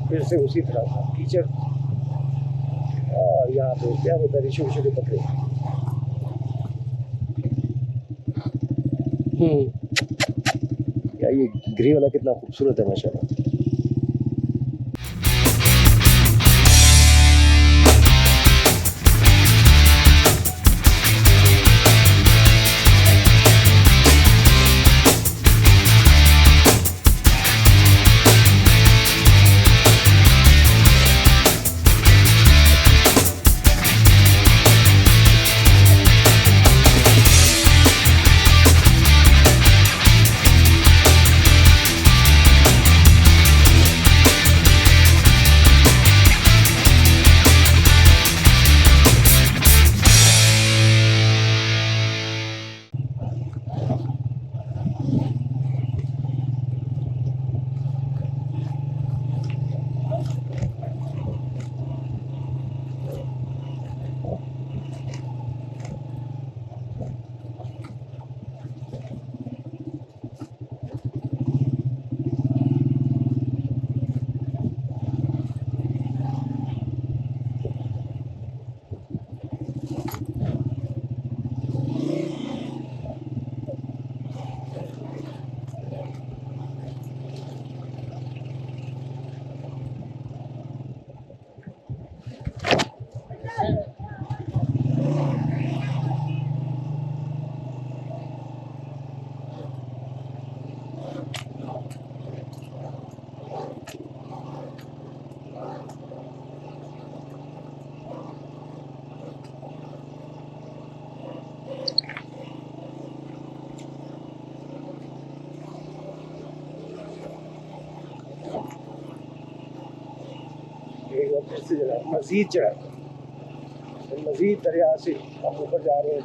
फिर से उसी तरह का कीचड़। और यहाँ पे प्यारे प्यारे छोटे छोटे पत्थर। यार ये ग्रे वाला कितना खूबसूरत है माशाल्लाह। फिर से जरा मजीद चढ़ा, मजीद दरिया से हम ऊपर जा रहे हैं।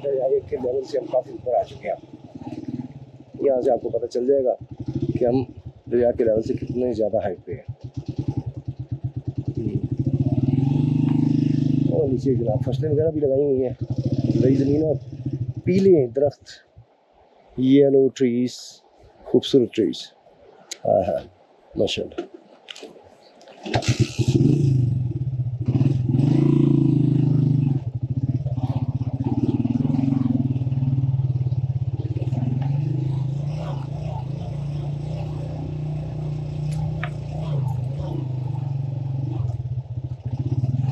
दरिया के लेवल से हम काफ़ी ऊपर आ चुके हैं। यहाँ से आपको पता चल जाएगा कि हम दरिया के लेवल से कितने ज़्यादा हाइट पे हैं। और नीचे जनाब फसलें वगैरह भी लगाई हुई हैं, नई ज़मीन और पीले दरख्त, येलो ट्रीज, खूबसूरत ट्रीज। हाँ माशाल्लाह।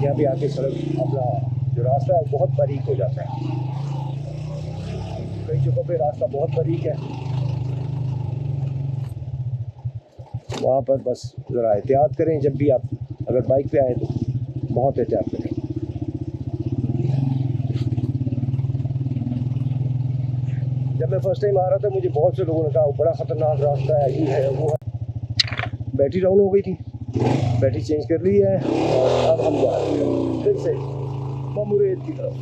यहाँ पे आके सड़क अपना जो रास्ता है बहुत बारीक हो जाता है। कई जगहों पे रास्ता बहुत बारीक है, वहाँ पर बस ज़रा एहतियात करें। जब भी आप अगर बाइक पे आए तो बहुत एहतियात करें। जब मैं फर्स्ट टाइम आ रहा था मुझे बहुत से लोगों ने कहा बड़ा ख़तरनाक रास्ता है, ये है वो है। बैटरी डाउन हो गई थी, बैटरी चेंज कर ली है और अब हम जा रहे हैं फिर से ममुरेद की तरफ।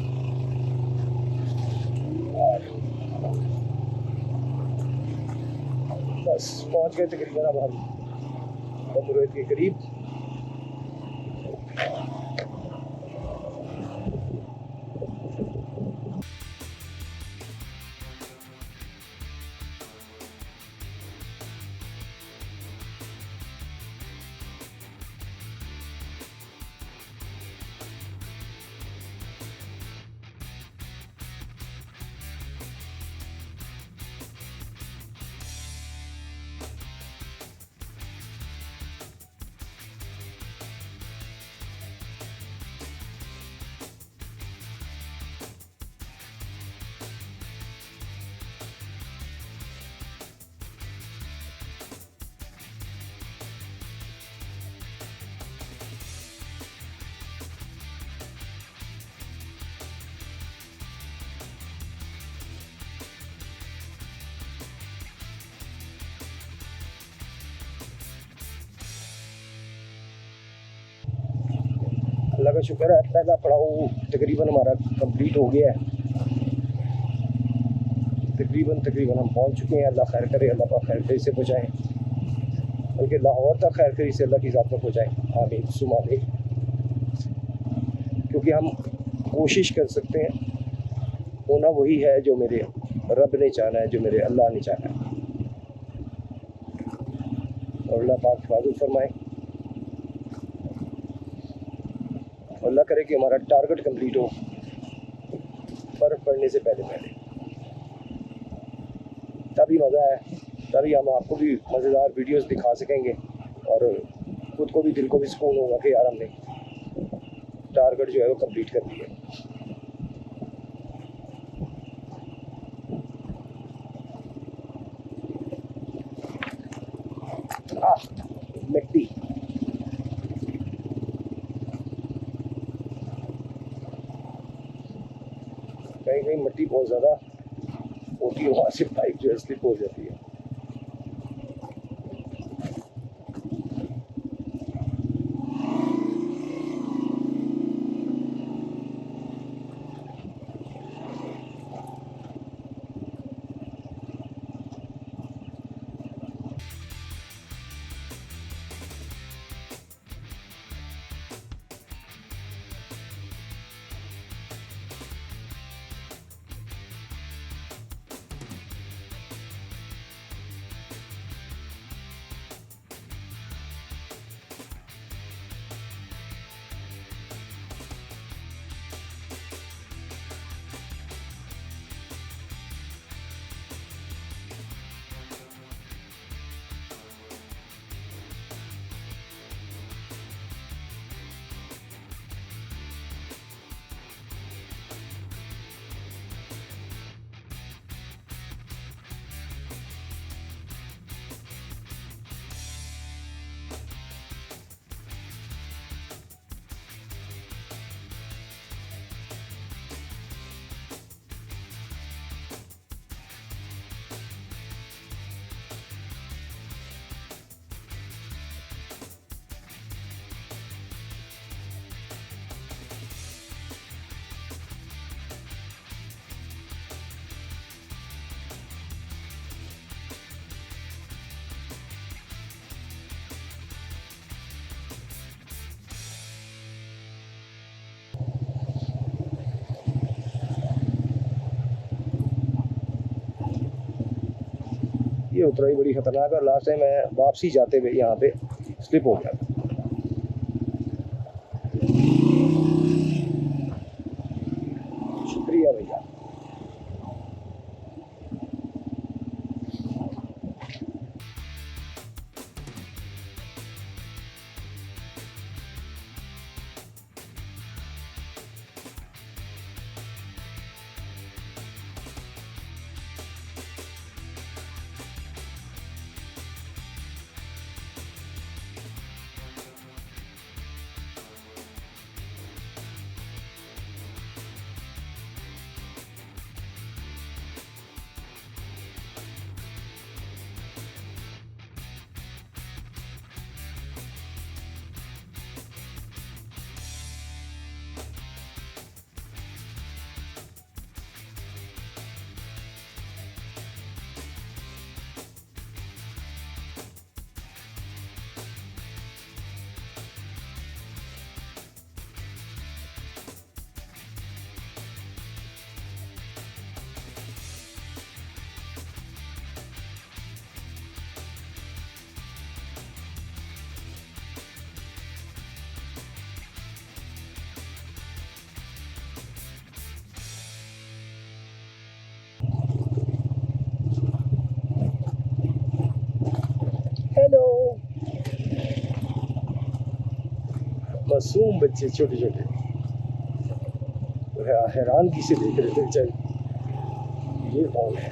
बस पहुंच गए तकरीबन अब हम ममुरेद के करीब। अल्लाह का शुक्र है पहला पड़ाव तकरीबन हमारा कंप्लीट हो गया है। तकरीबन हम पहुंच चुके हैं। अल्लाह खैर करे, अल्लाह पाक खैर खैर से पहुँचाएँ, बल्कि लाहौर तक खैर खैर से अल्लाह की ज़ात में पहुँचाएँ। आमीन सुमा आमीन। क्योंकि हम कोशिश कर सकते हैं, होना वही है जो मेरे रब ने चाहा है, जो मेरे अल्लाह ने चाहा है। और अल्लाह पाक हिफाजत फरमाए। अल्लाह करे कि हमारा टारगेट कंप्लीट हो बर्फ़ पड़ने से पहले पहले, तभी मज़ा है, तभी हम आपको भी मज़ेदार वीडियोस दिखा सकेंगे और खुद को भी, दिल को भी सुकून होगा कि यार हमने टारगेट जो है वो कंप्लीट कर दिया। मिट्टी कहीं कहीं मिट्टी बहुत ज़्यादा होती है, वहाँ से बाइक जो है स्लिप हो जाती है। ये उतराई बड़ी खतरनाक है और लास्ट टाइम मैं वापसी जाते हुए यहाँ पे स्लिप हो गया। शुक्रिया भैया। हेलो मासूम बच्चे छोटे छोटे हैरानगी से देख रहे थे बेचारे, ये कौन है।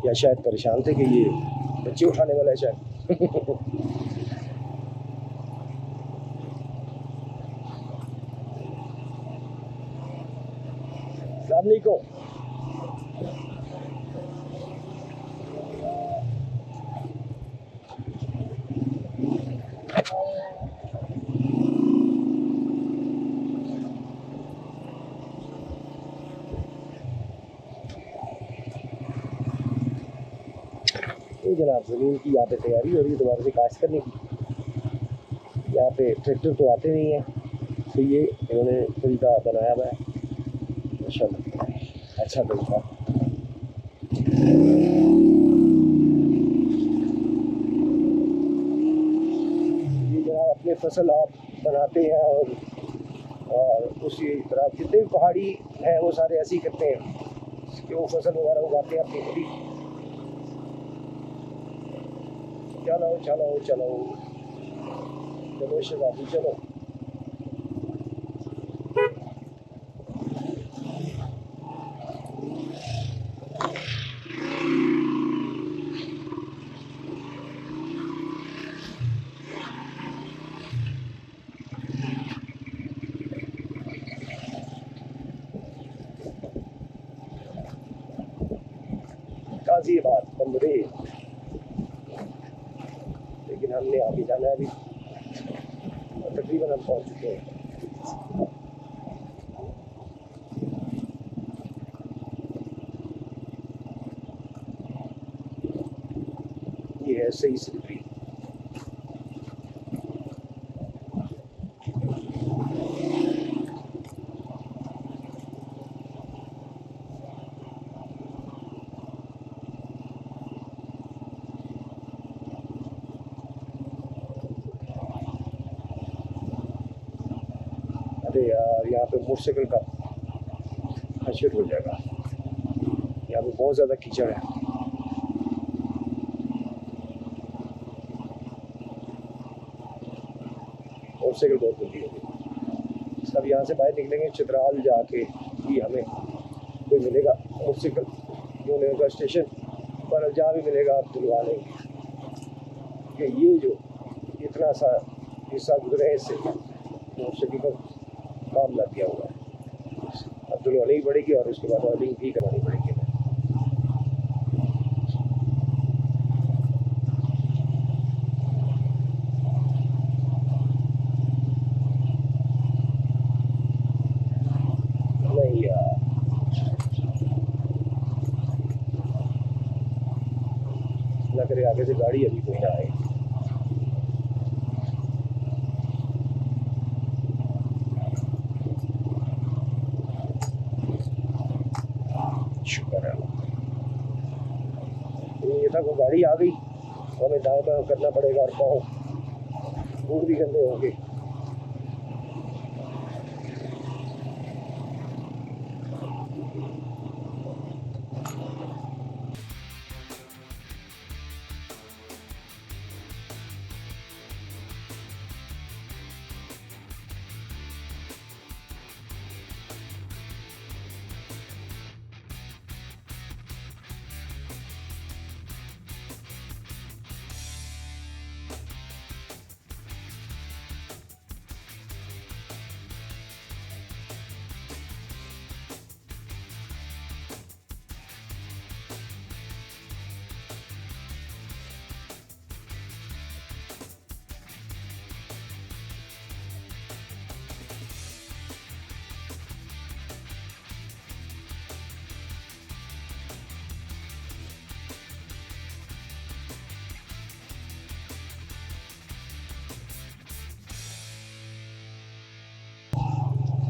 या शायद परेशान थे कि ये बच्चे उठाने वाला है शायद। अस्सलाम वालेकुम। ये जनाब ज़मीन की यहाँ पे तैयारी हो रही है दोबारा से काश्त करने की। यहाँ पे ट्रैक्टर तो आते नहीं हैं, तो ये इन्होंने तरीका बनाया हुआ है, माशाल्लाह अच्छा तरीका। ये जनाब अपने फसल आप बनाते हैं और उसी तरह जितने भी पहाड़ी हैं वो सारे ऐसे ही करते हैं कि वो फसल वगैरह उगाते हैं अपनी खुद ही। चलो चलो चलो चलो शहजादी चलो। गाजियाबाद बम्बे, लेकिन हमने आगे जाना है अभी और तकरीबन हम पहुंच चुके हैं। ये है सही स्लिपरी। अरे यार यहाँ पे मोटरसाइकिल का हादसा हो जाएगा। यहाँ पे बहुत ज़्यादा कीचड़ है। मोटरसाइकिल बहुत गंदी होगी। सब यहाँ से बाहर निकलेंगे चित्राल जाके ही हमें कोई मिलेगा मोटरसाइकिल ढूंढने का स्टेशन पर, जहाँ भी मिलेगा आप दिलवा लेंगे। कि ये जो इतना सा हिस्सा गुजरे इससे मोटरसाइकिल का काम लग गया हुआ है। अब दिलवानी ही पड़ेगी और उसके बाद ऑयलिंग भी करवानी पड़ेगी। नहीं यार, ना करे आगे से गाड़ी अभी कोई ना आए। शुक्र है। ये था वो गाड़ी आ गई तो हमें दाएं बाएं करना पड़ेगा और पाँव बूट भी गंदे होंगे।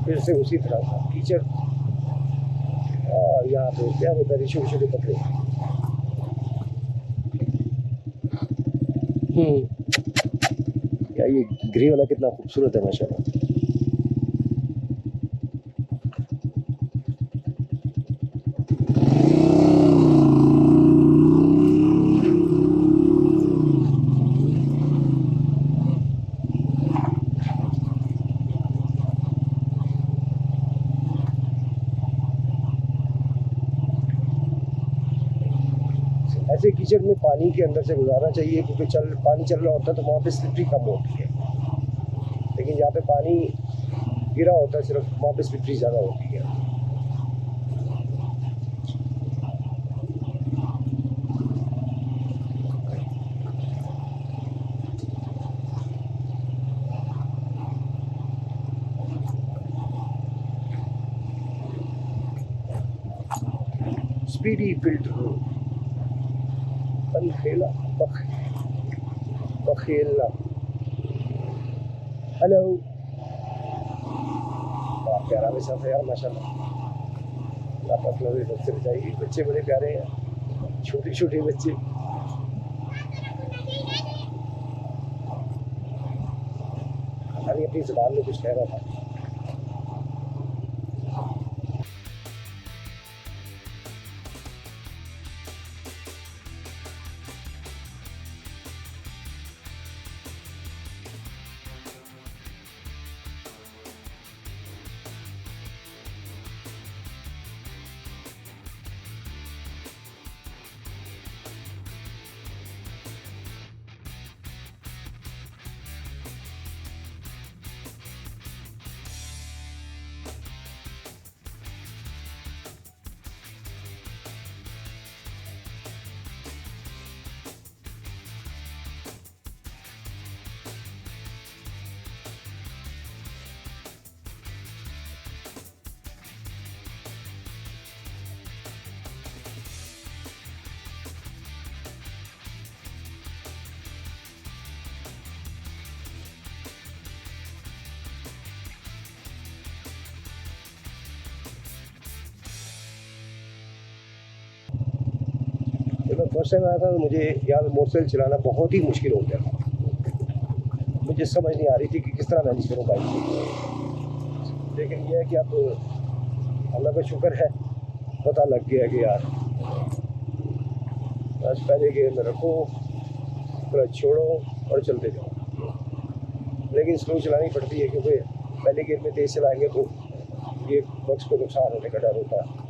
फिर से उसी तरह का कीचड़ और यहाँ पे क्या होता है छोटे छोटे पत्थर। क्या ये ग्रे वाला कितना खूबसूरत है माशाल्लाह। ऐसे कीचड़ में पानी के अंदर से गुजारना चाहिए, क्योंकि पानी चल रहा होता है तो वहाँ पे स्लिपरी कम होती है, लेकिन जहाँ पे पानी गिरा होता है सिर्फ वहाँ पे स्लिपरी ज़्यादा होती है। स्पीडी फिल्टर बखेला बखेला। हेलो, बहुत प्यारा भी सब है यार माशाल्लाह। बच्चे बड़े प्यारे हैं। छोटे छोटे बच्चे। अभी अपनी जुबान में कुछ कह रहा था। जब मैं फर्स्ट टाइम आया था तो मुझे यहाँ पे मोटरसाइकिल चलाना बहुत ही मुश्किल हो गया था। मुझे समझ नहीं आ रही थी कि किस तरह मैनेज करूँ बाइक को। लेकिन यह है कि अब अल्लाह का शुक्र है, पता लग गया कि यार बस पहले गियर में रखो, क्लच छोड़ो और चलते जाओ। लेकिन स्लो चलानी पड़ती है क्योंकि पहले गियर में तेज़ चलाएंगे तो ये बक्स को नुकसान होने का डर होता है।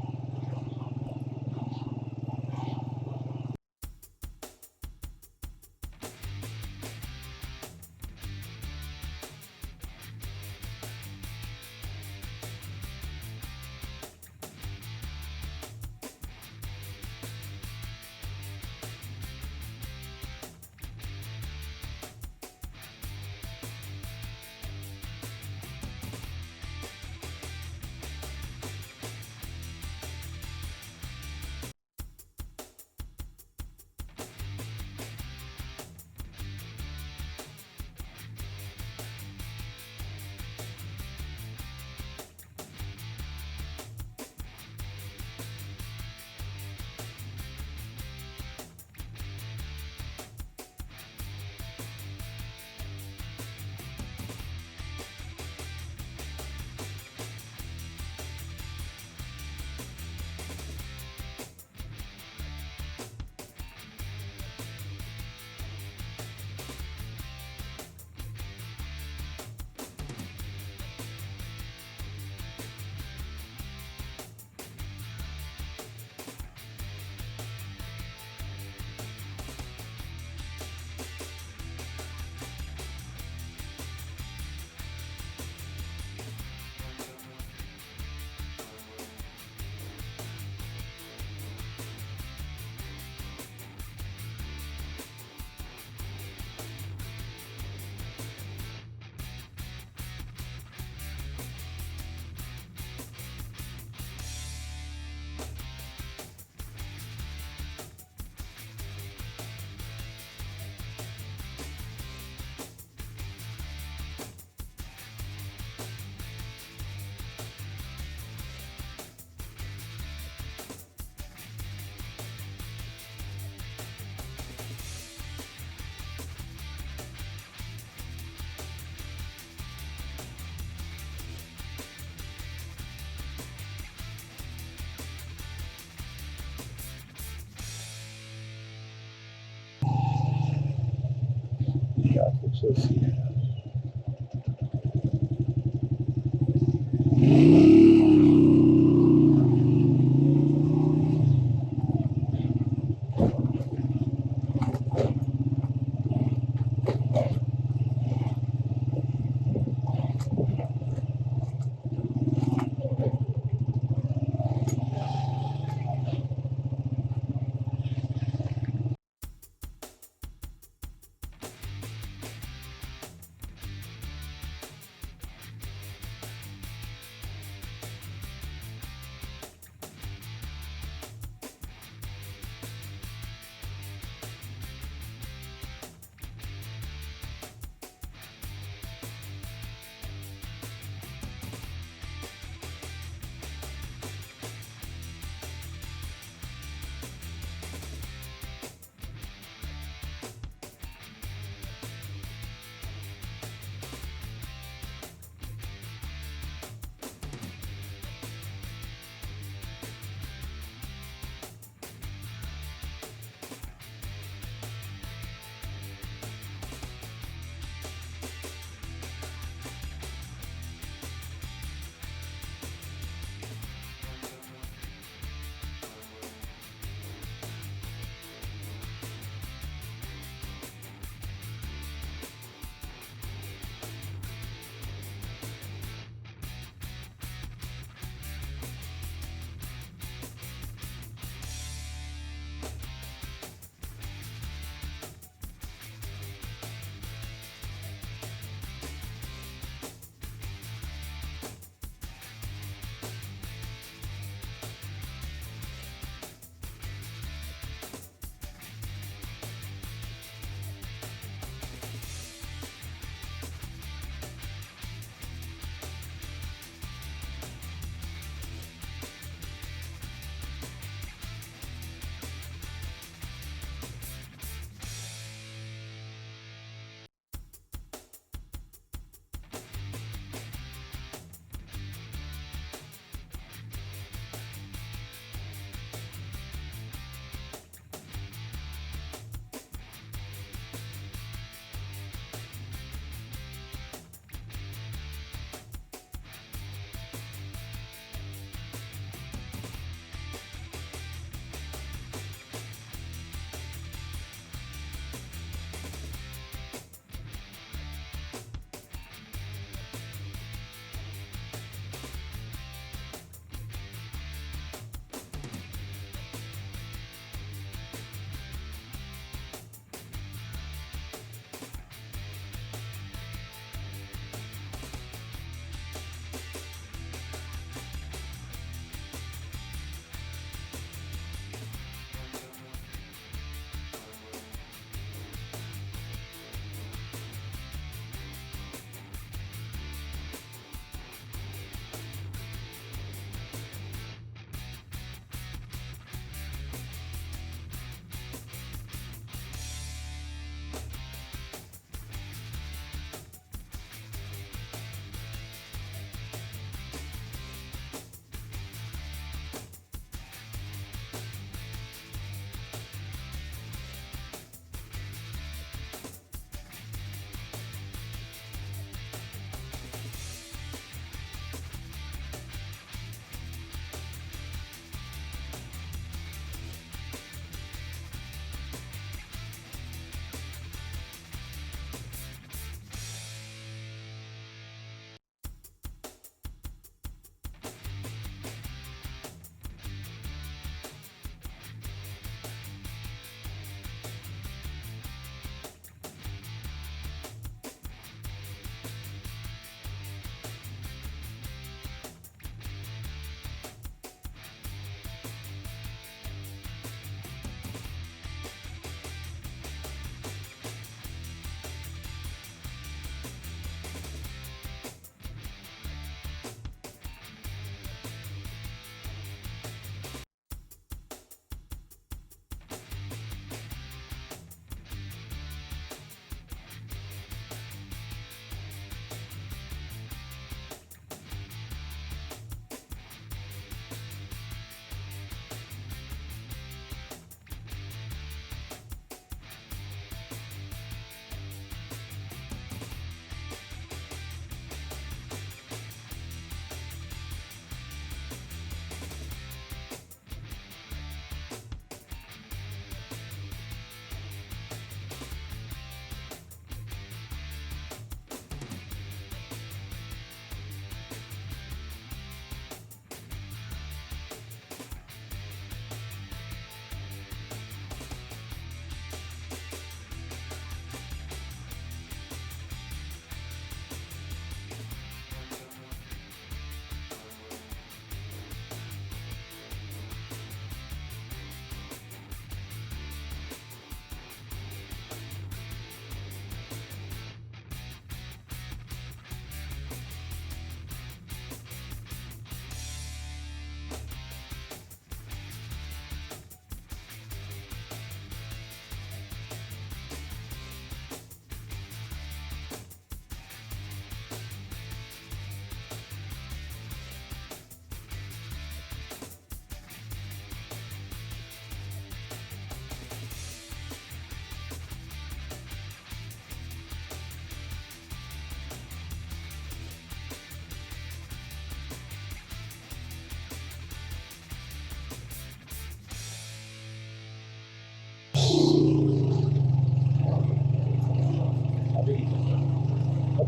क्या खूबसूरती है।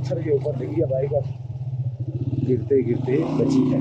पत्थर के ऊपर लगी है बाइक और गिरते गिरते बची है।